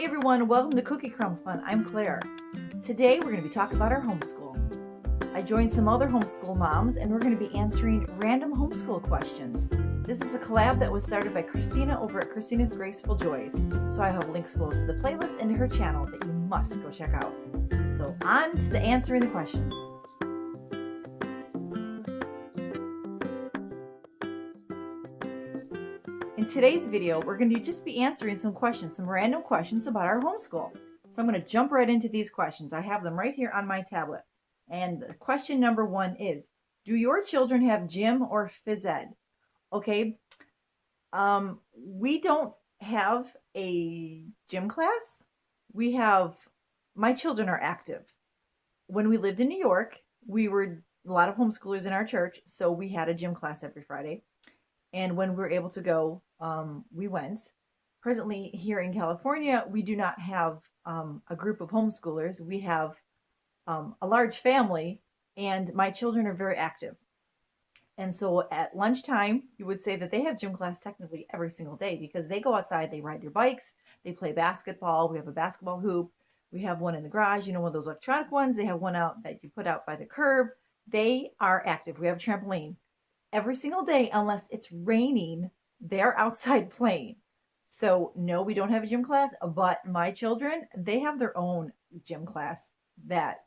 everyone, welcome to Cookie Crumb Fun. I'm Claire. Today we're going to be talking about our homeschool. I joined some other homeschool moms and we're going to be answering random homeschool questions. This is a collab that was started by Christina over at Christina's Graceful Joys. So I have links below to the playlist and to her channel that you must go check out. So on to the answering the questions. In today's video, we're going to just be answering some questions, some random questions about our homeschool. So I'm going to jump right into these questions. I have them right here on my tablet. And question number 1 is, do your children have gym or phys ed? Okay, we don't have a gym class. My children are active. When we lived in New York, we were a lot of homeschoolers in our church, so we had a gym class every Friday. And when we were able to go, we went. Presently here in California, we do not have a group of homeschoolers. We have a large family, and my children are very active. And so at lunchtime, you would say that they have gym class technically every single day because they go outside, they ride their bikes, they play basketball. We have a basketball hoop. We have one in the garage, one of those electronic ones. They have one out that you put out by the curb. They are active. We have a trampoline. Every single day, unless it's raining, they're outside playing. So no, we don't have a gym class, but my children, they have their own gym class that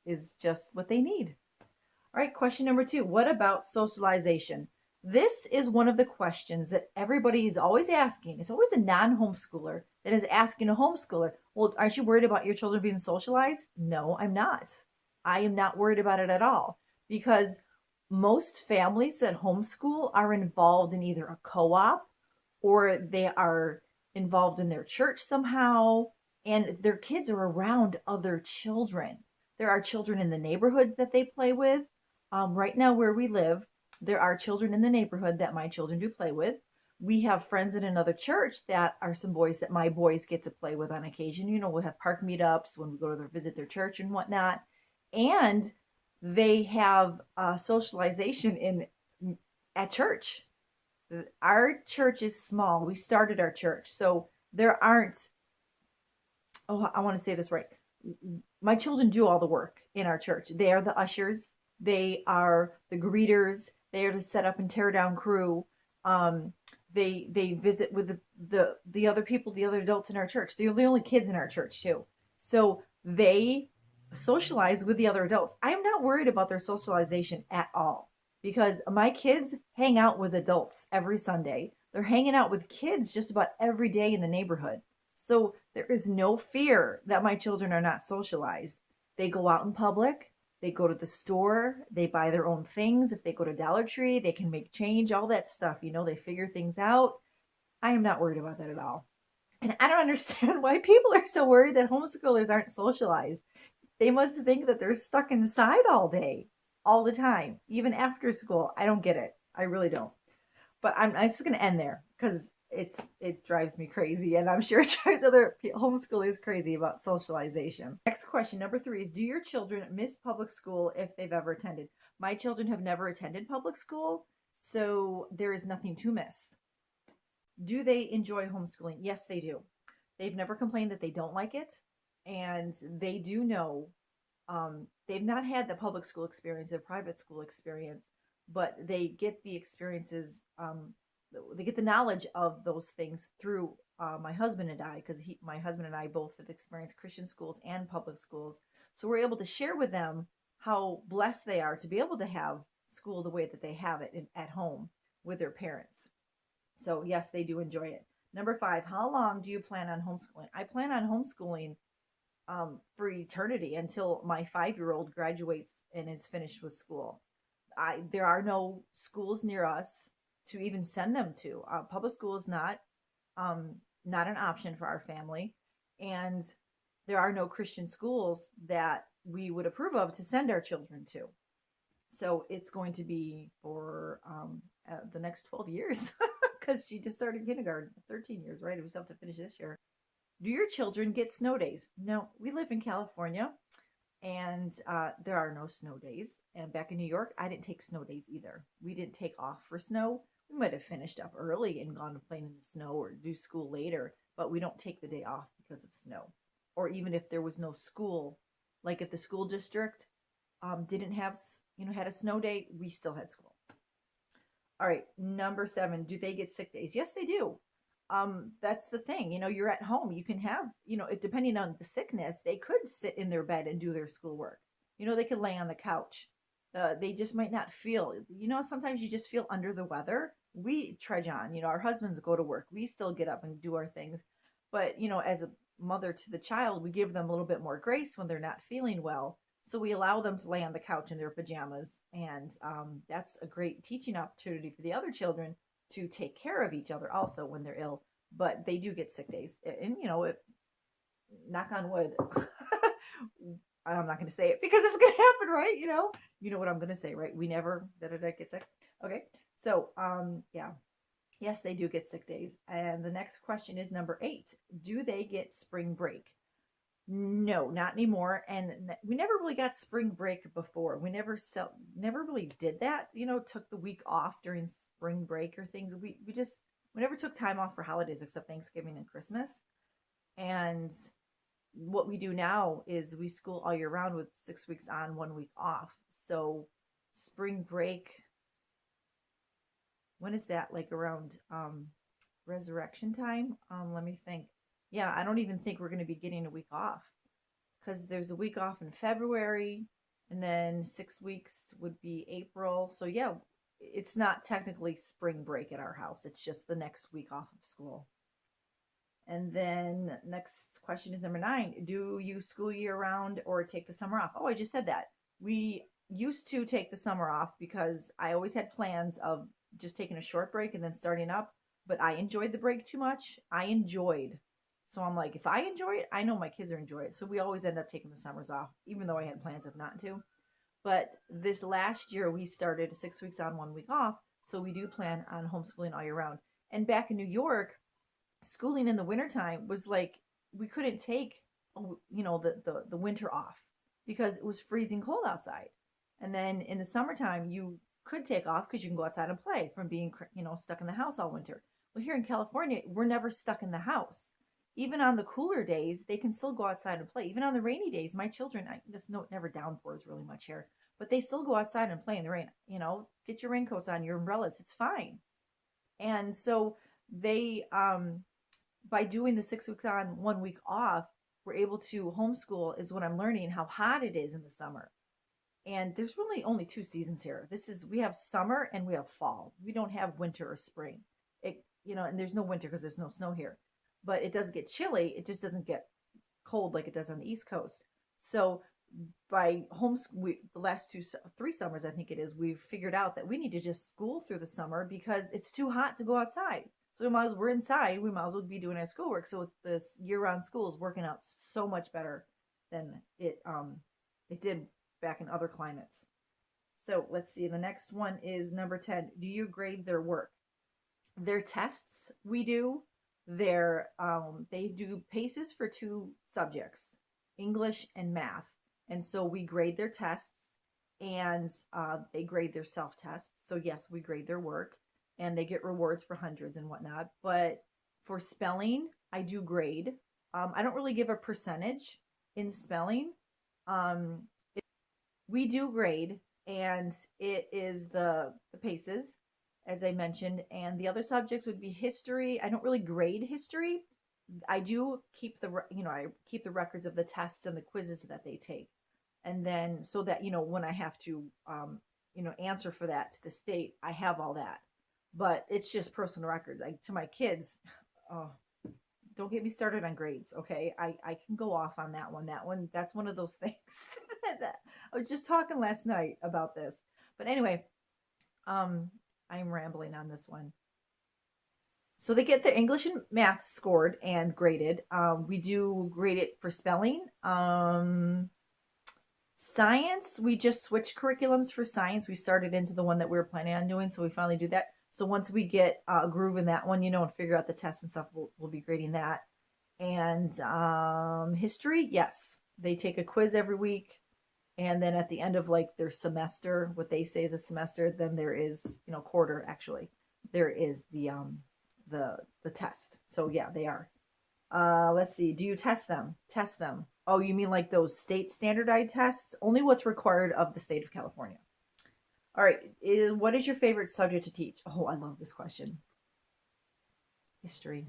is just what they need. All right, question number 2, what about socialization? This is one of the questions that everybody is always asking. It's always a non-homeschooler that is asking a homeschooler, well, aren't you worried about your children being socialized? No, I'm not. I am not worried about it at all because most families that homeschool are involved in either a co-op or they are involved in their church somehow, and their kids are around other children. There are children in the neighborhoods that they play with. Right now where we live, there are children in the neighborhood that my children do play with. We have friends in another church that are some boys that my boys get to play with on occasion. We'll have park meetups when we go to visit their church and whatnot. And they have socialization at church. Our church is small. We started our church. So there aren't, I want to say this right. My children do all the work in our church. They are the ushers. They are the greeters. They are the set up and tear down crew. They visit with the other people, the other adults in our church. They're the only kids in our church too. So they socialize with the other adults. I'm not worried about their socialization at all because my kids hang out with adults every Sunday. They're hanging out with kids just about every day in the neighborhood. So there is no fear that my children are not socialized. They go out in public. They go to the store. They buy their own things. If they go to Dollar Tree, they can make change, all that stuff. They figure things out. I am not worried about that at all. And I don't understand why people are so worried that homeschoolers aren't socialized. They must think that they're stuck inside all day, all the time, even after school. I don't get it. I really don't. But I'm just going to end there because it drives me crazy. And I'm sure it drives other homeschoolers crazy about socialization. Next question, number 3 is, do your children miss public school if they've ever attended? My children have never attended public school, so there is nothing to miss. Do they enjoy homeschooling? Yes, they do. They've never complained that they don't like it. And they do know, they've not had the public school experience, the private school experience, but they get the experiences, they get the knowledge of those things through my husband and I, because my husband and I both have experienced Christian schools and public schools. So we're able to share with them how blessed they are to be able to have school the way that they have it at home with their parents. So yes, they do enjoy it. Number 5, how long do you plan on homeschooling? I plan on homeschooling for eternity until my 5-year-old graduates and is finished with school. There are no schools near us to even send them to. Public school is not an option for our family, and there are no Christian schools that we would approve of to send our children to. So it's going to be for the next 12 years because she just started kindergarten, 13 years, right? We still have to finish this year. Do your children get snow days? No, we live in California and there are no snow days. And back in New York, I didn't take snow days either. We didn't take off for snow. We might have finished up early and gone to play in the snow or do school later, but we don't take the day off because of snow. Or even if there was no school, like if the school district didn't have, had a snow day, we still had school. All right, number 7, do they get sick days? Yes, they do. That's the thing. You're at home. You can have, it, depending on the sickness, they could sit in their bed and do their schoolwork. They could lay on the couch. They just might not feel, sometimes you just feel under the weather. We trudge on, our husbands go to work. We still get up and do our things. But, as a mother to the child, we give them a little bit more grace when they're not feeling well. So we allow them to lay on the couch in their pajamas. And that's a great teaching opportunity for the other children to take care of each other also when they're ill. But they do get sick days. And, knock on wood. I'm not going to say it because it's going to happen, right? You know what I'm going to say, right? We never get sick. Okay. So, yeah. Yes, they do get sick days. And the next question is number 8. Do they get spring break? No, not anymore. And we never really got spring break before. We never really did that, took the week off during spring break or things. We never took time off for holidays except Thanksgiving and Christmas. And what we do now is we school all year round with 6 weeks on, 1 week off. So spring break, when is that? Like around resurrection time? Let me think. Yeah, I don't even think we're going to be getting a week off because there's a week off in February and then 6 weeks would be April. So yeah, it's not technically spring break at our house. It's just the next week off of school. And then next question is number 9. Do you school year round or take the summer off? Oh, I just said that. We used to take the summer off because I always had plans of just taking a short break and then starting up. But I enjoyed the break too much. So I'm like, if I enjoy it, I know my kids are enjoying it. So we always end up taking the summers off, even though I had plans of not to. But this last year, we started 6 weeks on, 1 week off. So we do plan on homeschooling all year round. And back in New York, schooling in the wintertime was like, we couldn't take, the winter off because it was freezing cold outside. And then in the summertime, you could take off because you can go outside and play from being, stuck in the house all winter. Well, here in California, we're never stuck in the house. Even on the cooler days, they can still go outside and play. Even on the rainy days, my children, never downpours really much here, but they still go outside and play in the rain. Get your raincoats on, your umbrellas, it's fine. And so they, by doing the 6 weeks on, 1 week off, we're able to homeschool is what I'm learning, how hot it is in the summer. And there's really only 2 seasons here. We have summer and we have fall. We don't have winter or spring. And there's no winter because there's no snow here. But it does get chilly. It just doesn't get cold like it does on the East Coast. So by homeschool, the last 3 summers, I think it is, we've figured out that we need to just school through the summer because it's too hot to go outside. So we're inside, we might as well be doing our schoolwork. So it's this year-round school is working out so much better than it did back in other climates. So let's see. The next one is number 10. Do you grade their work? Their tests, we do. They do PACEs for 2 subjects, English and math. And so we grade their tests and they grade their self-tests. So yes, we grade their work and they get rewards for hundreds and whatnot. But for spelling, I do grade. I don't really give a percentage in spelling. We do grade, and it is the PACEs, as I mentioned, and the other subjects would be history. I don't really grade history. I do keep I keep the records of the tests and the quizzes that they take. And then so that, when I have to, answer for that to the state, I have all that. But it's just personal records. To my kids, oh, don't get me started on grades, okay? I can go off on that one. That's one of those things that I was just talking last night about this. But anyway, I'm rambling on this one. So they get their English and math scored and graded. We do grade it for spelling. Science, we just switched curriculums for science. We started into the one that we were planning on doing, so we finally do that. So once we get a groove in that one, and figure out the tests and stuff, we'll be grading that. And history, yes, they take a quiz every week. And then at the end of like their semester, what they say is a semester, then there is, quarter actually, there is the test. So yeah, they are. Let's see. Do you test them? Test them. Oh, you mean like those state standardized tests? Only what's required of the state of California. All right. What is your favorite subject to teach? Oh, I love this question. History.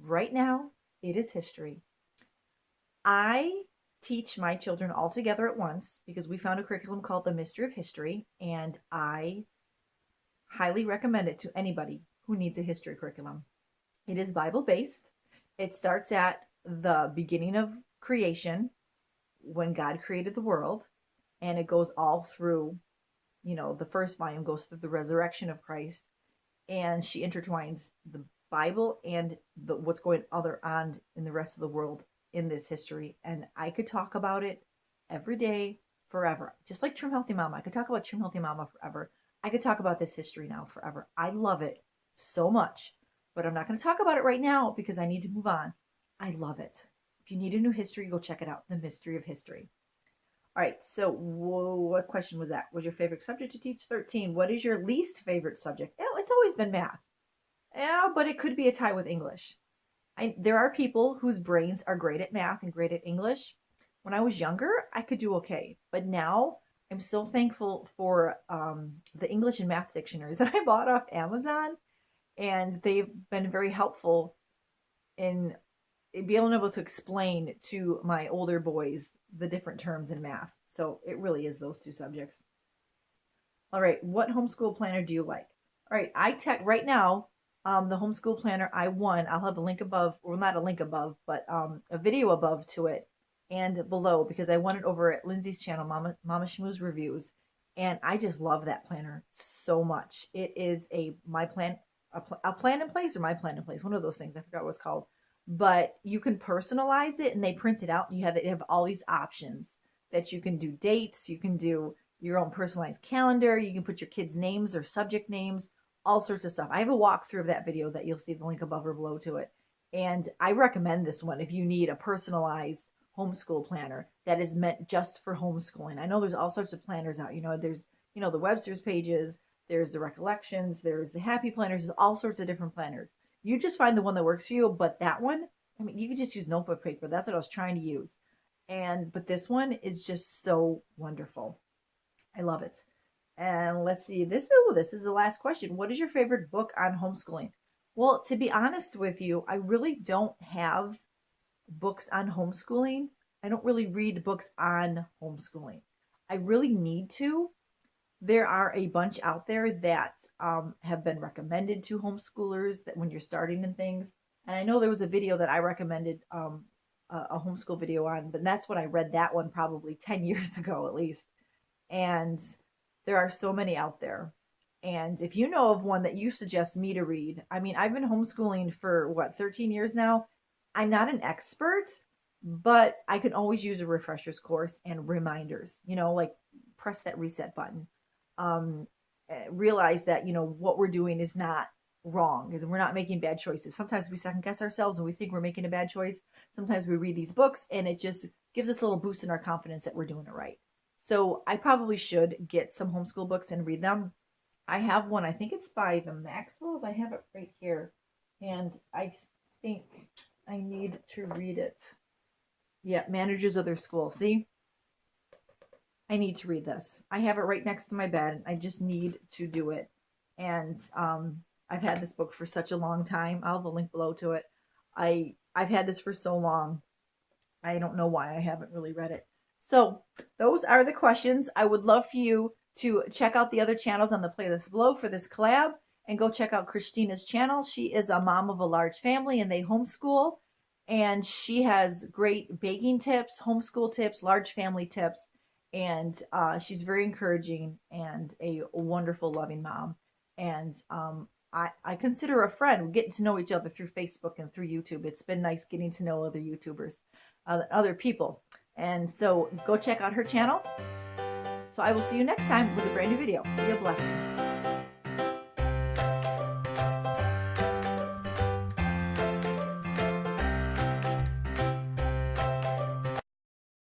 Right now, it is history. I teach my children all together at once because we found a curriculum called The Mystery of History, and I highly recommend it to anybody who needs a history curriculum. It is Bible based. It starts at the beginning of creation when God created the world, and it goes all through, the first volume goes through the resurrection of Christ, and she intertwines the Bible and what's going on in the rest of the world in this history. And I could talk about it every day forever. Just like Trim Healthy Mama. I could talk about Trim Healthy Mama forever. I could talk about this history now forever. I love it so much. But I'm not going to talk about it right now because I need to move on. I love it. If you need a new history, go check it out. The Mystery of History. All right. So what question was that? Was your favorite subject to teach? 13. What is your least favorite subject? Oh, it's always been math. Yeah, but it could be a tie with English. There are people whose brains are great at math and great at English. When I was younger, I could do okay. But now I'm so thankful for the English and math dictionaries that I bought off Amazon. And they've been very helpful in being able to explain to my older boys the different terms in math. So it really is those two subjects. All right, what homeschool planner do you like? All right, right now, the homeschool planner I won. I'll have a link above, or not a link above, but a video above to it and below because I won it over at Lindsay's channel, Mama Shmooze Reviews, and I just love that planner so much. It is a plan in place or my plan in place, one of those things. I forgot what it's called, but you can personalize it and they print it out. And they have all these options that you can do dates, you can do your own personalized calendar, you can put your kids' names or subject names, all sorts of stuff. I have a walkthrough of that video that you'll see the link above or below to it. And I recommend this one if you need a personalized homeschool planner that is meant just for homeschooling. I know there's all sorts of planners out. There's, the Webster's pages, there's the recollections, there's the happy planners, there's all sorts of different planners. You just find the one that works for you. But that one, I mean, you could just use notebook paper. That's what I was trying to use. But this one is just so wonderful. I love it. And let's see, this is the last question. What is your favorite book on homeschooling? Well, to be honest with you, I really don't have books on homeschooling. I don't really read books on homeschooling. I really need to. There are a bunch out there that have been recommended to homeschoolers that when you're starting and things. And I know there was a video that I recommended a homeschool video on, but that's when I read that one probably 10 years ago at least. And there are so many out there. And if you know of one that you suggest me to read, I mean, I've been homeschooling for 13 years now. I'm not an expert, but I can always use a refresher's course and reminders, like press that reset button. Realize that, what we're doing is not wrong. We're not making bad choices. Sometimes we second guess ourselves and we think we're making a bad choice. Sometimes we read these books and it just gives us a little boost in our confidence that we're doing it right. So I probably should get some homeschool books and read them. I have one. I think it's by the Maxwells. I have it right here. And I think I need to read it. Yeah, Managers of Their School. See? I need to read this. I have it right next to my bed. I just need to do it. And I've had this book for such a long time. I'll have a link below to it. I've had this for so long. I don't know why I haven't really read it. So those are the questions. I would love for you to check out the other channels on the playlist below for this collab and go check out Christina's channel. She is a mom of a large family and they homeschool. And she has great baking tips, homeschool tips, large family tips. And she's very encouraging and a wonderful, loving mom. And I consider her a friend. We're getting to know each other through Facebook and through YouTube. It's been nice getting to know other YouTubers, other people. And so go check out her channel. So I will see you next time with a brand new video. Be a blessing.